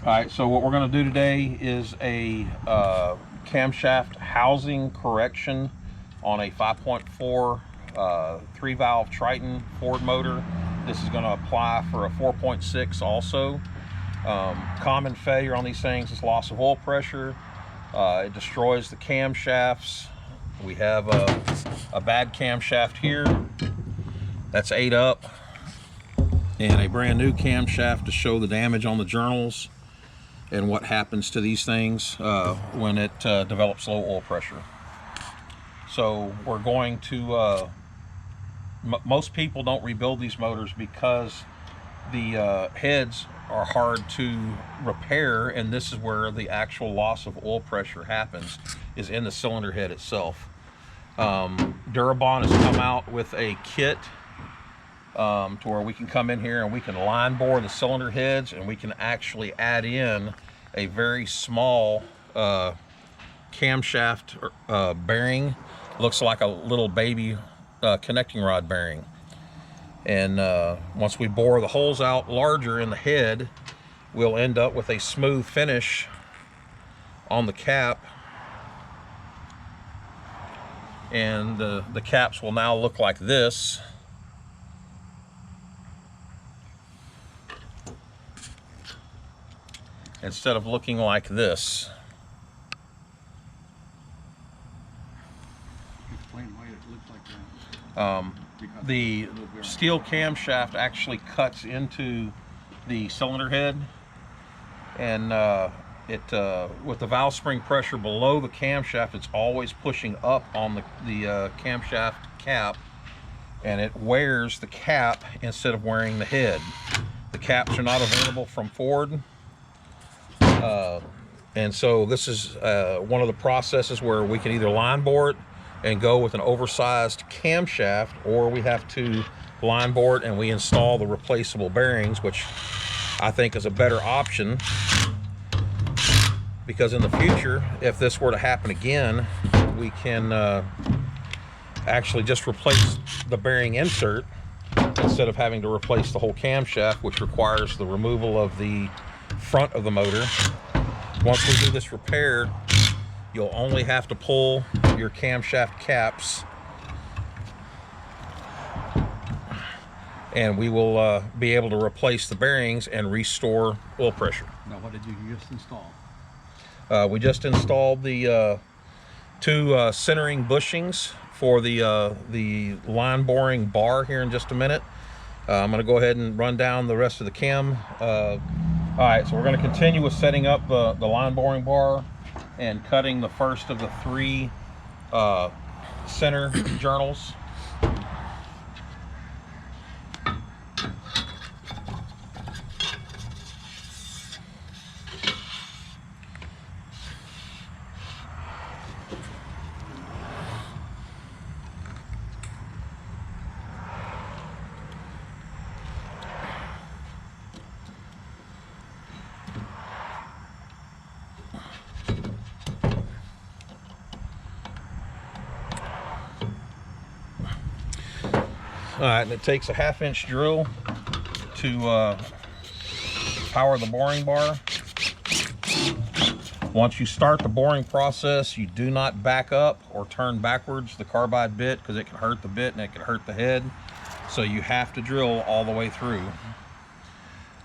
Alright, so what we're going to do today is a camshaft housing correction on a 5.4 3-valve Triton Ford motor. This is going to apply for a 4.6 also. Common failure on these things is loss of oil pressure. It destroys the camshafts. We have a bad camshaft here that's ate up, and a brand new camshaft to show the damage on the journals and what happens to these things when it develops low oil pressure. So we're going to, most people don't rebuild these motors because the heads are hard to repair, and this is where the actual loss of oil pressure happens, is in the cylinder head itself. Durabond has come out with a kit to where we can come in here and we can line bore the cylinder heads, and we can actually add in a very small camshaft bearing. Looks like a little baby connecting rod bearing. And once we bore the holes out larger in the head, we'll end up with a smooth finish on the cap, and the caps will now look like this. Instead of looking like this. Explain why it looks like that. The steel camshaft actually cuts into the cylinder head, and with the valve spring pressure below the camshaft, it's always pushing up on the camshaft cap, and it wears the cap instead of wearing the head. The caps are not available from Ford. And so this is one of the processes where we can either line bore it and go with an oversized camshaft, or we have to line bore it and we install the replaceable bearings, which I think is a better option, because in the future, if this were to happen again, we can actually just replace the bearing insert instead of having to replace the whole camshaft, which requires the removal of the front of the motor. Once we do this repair, you'll only have to pull your camshaft caps, and we will be able to replace the bearings and restore oil pressure. Now, what did you just install? We just installed the two centering bushings for the line boring bar here in just a minute. I'm going to go ahead and run down the rest of the cam. All right, so we're going to continue with setting up the line boring bar and cutting the first of the three center journals. All right, and it takes a 1/2-inch drill to power the boring bar. Once you start the boring process, you do not back up or turn backwards the carbide bit, because it can hurt the bit and it can hurt the head. So you have to drill all the way through.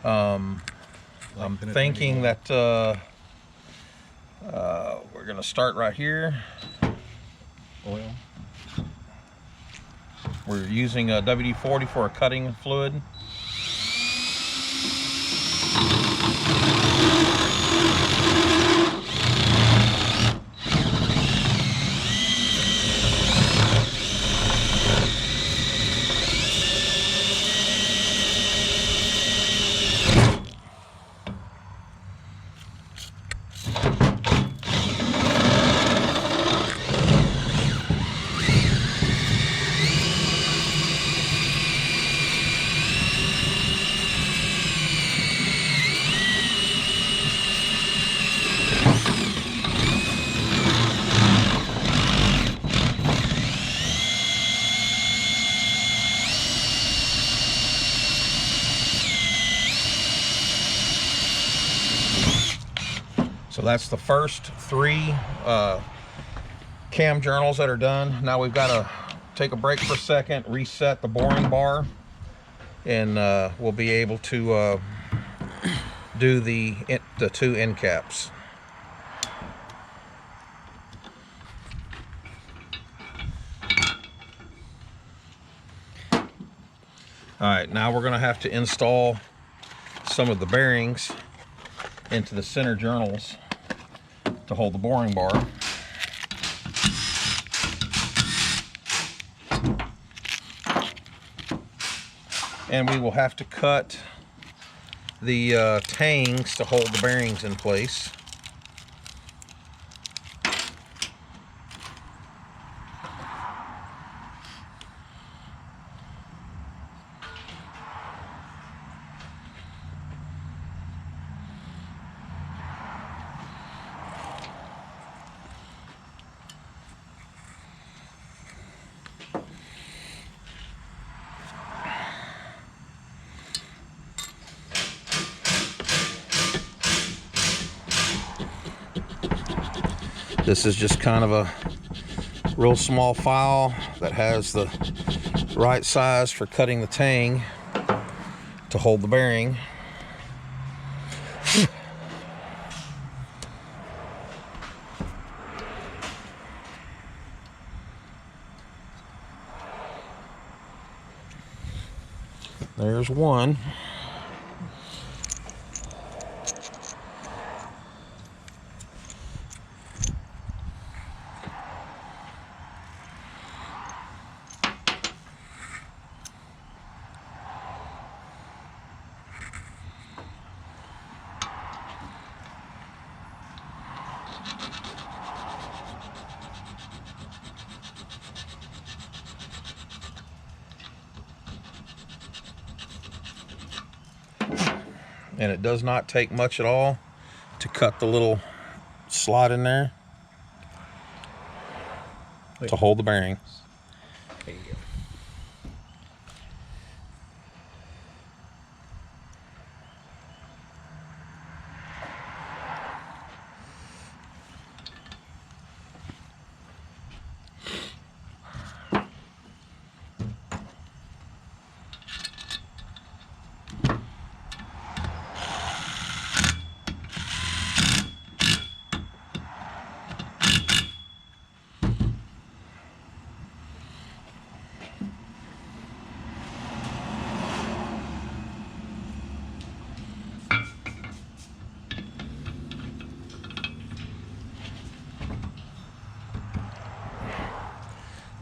I'm thinking that we're going to start right here. Oil. We're using a WD-40 for a cutting fluid. So that's the first 3 cam journals that are done. Now we've got to take a break for a second, reset the boring bar, and we'll be able to do the 2 end caps. All right, now we're going to have to install some of the bearings into the center journals to hold the boring bar. And we will have to cut the tangs to hold the bearings in place. This is just kind of a real small file that has the right size for cutting the tang to hold the bearing. There's one. And it does not take much at all to cut the little slot in there to hold the bearing. There you go.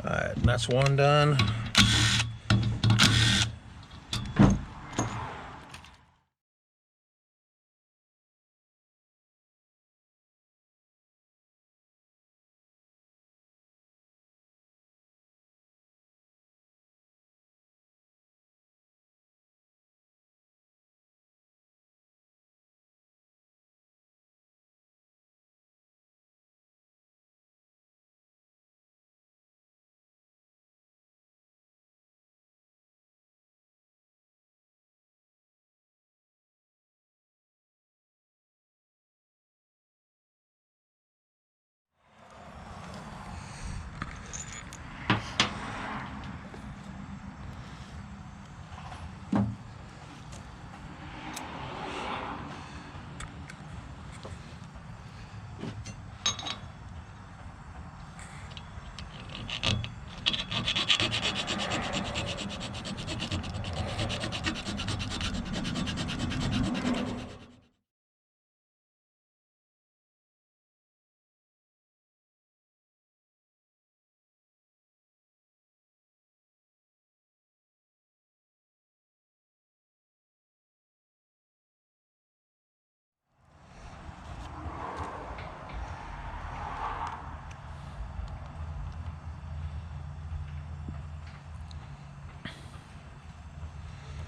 All right, and that's one done.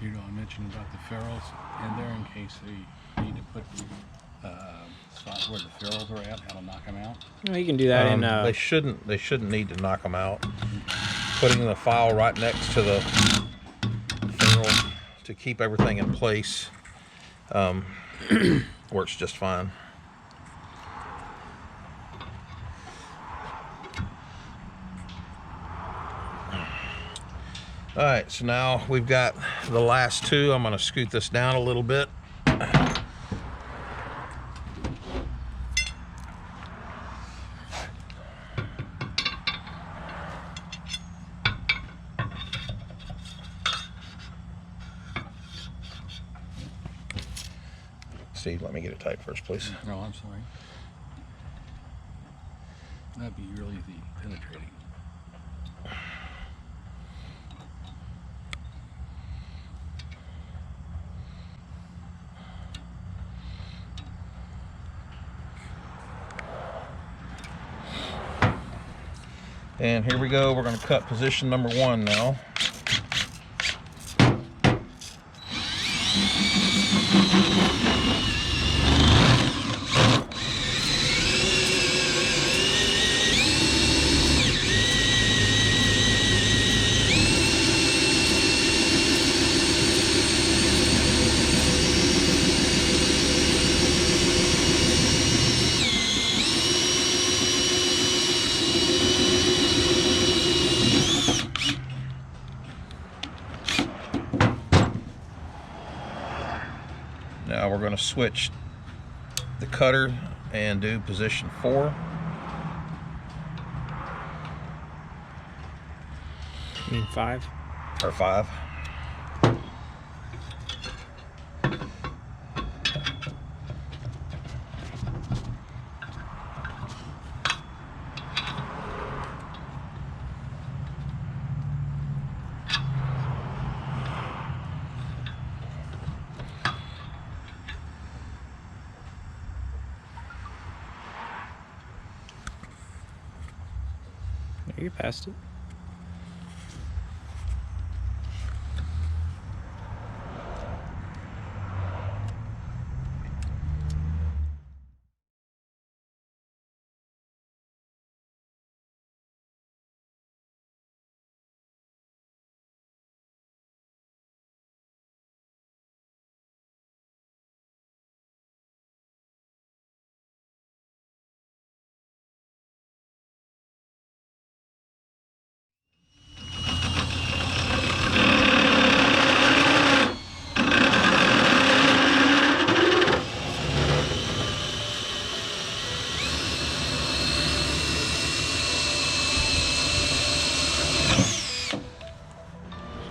You know, I mentioned about the ferrules in there in case they need to put the spot where the ferrules are at, how to knock them out. Well, you can do that in. They shouldn't need to knock them out. Putting the file right next to the ferrule to keep everything in place works just fine. All right, so now we've got the last two. I'm going to scoot this down a little bit. Steve, let me get it tight first, please. No, I'm sorry. That'd be really penetrating. And here we go. We're going to cut position number 1 now. Now we're going to switch the cutter and do position 4. You mean 5? Or 5. You passed it.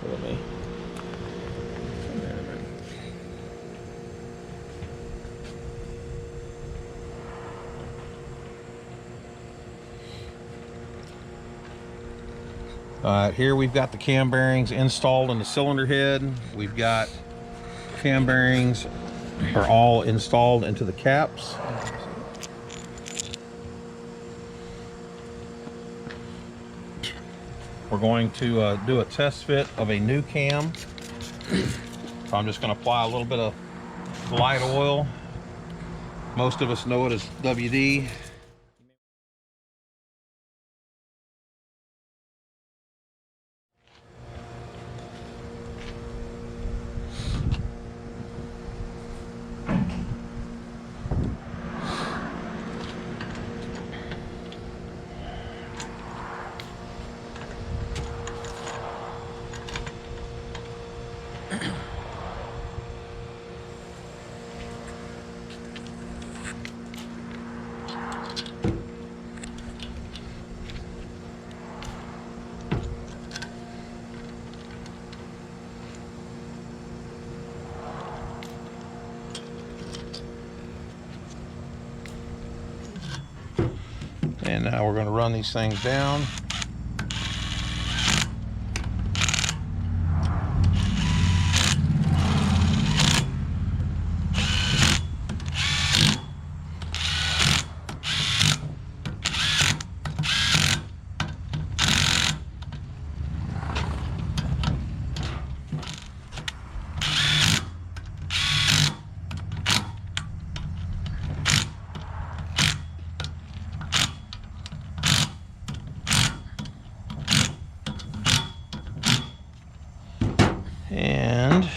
So let me. All right, here we've got the cam bearings installed in the cylinder head. We've got cam bearings are all installed into the caps. We're going to do a test fit of a new cam. So I'm just going to apply a little bit of light oil. Most of us know it as WD. And now we're going to run these things down. And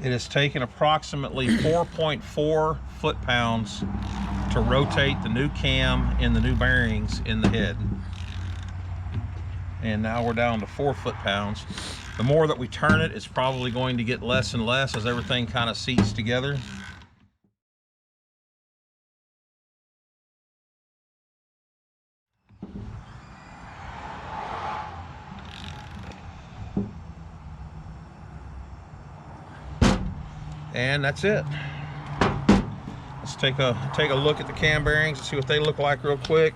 It has taken approximately 4.4 foot-pounds to rotate the new cam and the new bearings in the head. And now we're down to 4 foot-pounds. The more that we turn it, it's probably going to get less and less as everything kind of seats together. And that's it. Let's take a look at the cam bearings and see what they look like real quick.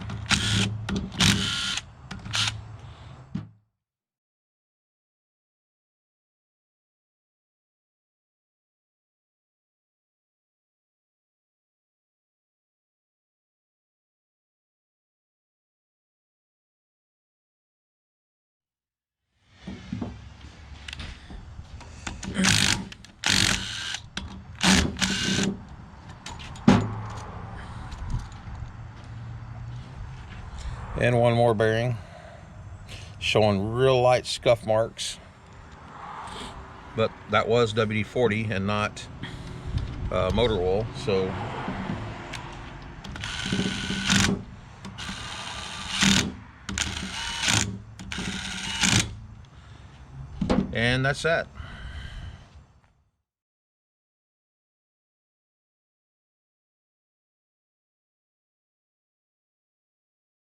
And one more bearing showing real light scuff marks, but that was WD-40 and not motor oil. So and that's that.